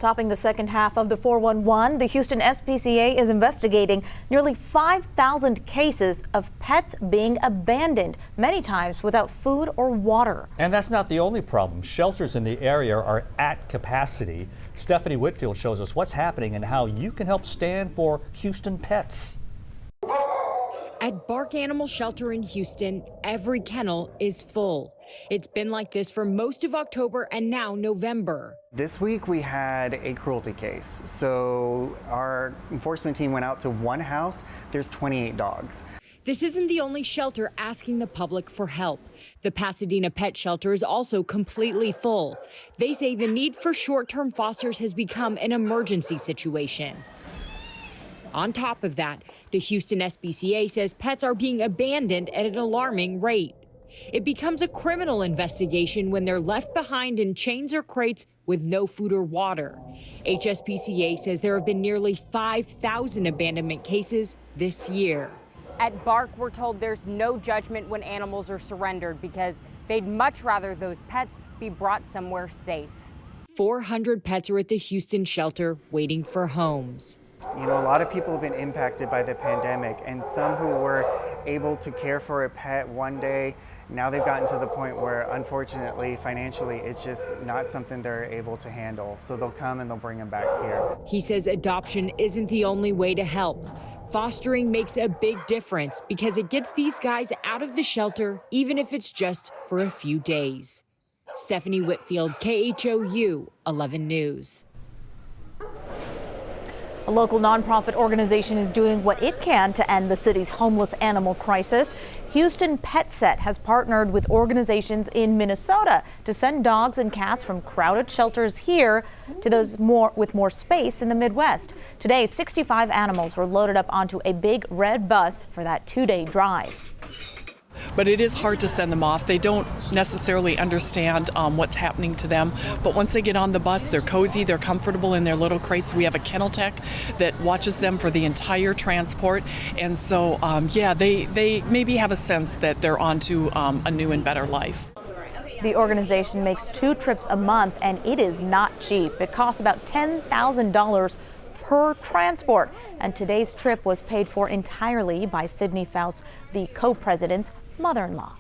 Topping the second half of the 411, the Houston SPCA is investigating nearly 5,000 cases of pets being abandoned, many times without food or water. And that's not the only problem. Shelters in the area are at capacity. Stephanie Whitfield shows us what's happening and how you can help stand for Houston pets. At BARC Animal Shelter in Houston, every kennel is full. It's been like this for most of October and now November. This week we had a cruelty case. So our enforcement team went out to one house. There's 28 dogs. This isn't the only shelter asking the public for help. The Pasadena Pet Shelter is also completely full. They say the need for short-term fosters has become an emergency situation. On top of that, the Houston SPCA says pets are being abandoned at an alarming rate. It becomes a criminal investigation when they're left behind in chains or crates with no food or water. HSPCA says there have been nearly 5,000 abandonment cases this year. At BARC, we're told there's no judgment when animals are surrendered because they'd much rather those pets be brought somewhere safe. 400 pets are at the Houston shelter waiting for homes. You know, a lot of people have been impacted by the pandemic, and some who were able to care for a pet one day, now they've gotten to the point where, unfortunately, financially, it's just not something they're able to handle. So they'll come and they'll bring them back here. He says adoption isn't the only way to help. Fostering makes a big difference because it gets these guys out of the shelter, even if it's just for a few days. Stephanie Whitfield, KHOU 11 News. A local nonprofit organization is doing what it can to end the city's homeless animal crisis. Houston Pet Set has partnered with organizations in Minnesota to send dogs and cats from crowded shelters here to those with more space in the Midwest. Today, 65 animals were loaded up onto a big red bus for that two-day drive. But it is hard to send them off. They don't necessarily understand what's happening to them. But once they get on the bus, they're cozy, they're comfortable in their little crates. We have a kennel tech that watches them for the entire transport. And so, yeah, they maybe have a sense that they're on to a new and better life. The organization makes 2 trips a month, and it is not cheap. It costs about $10,000 per transport. And today's trip was paid for entirely by Sydney Faust, the co-president's mother-in-law.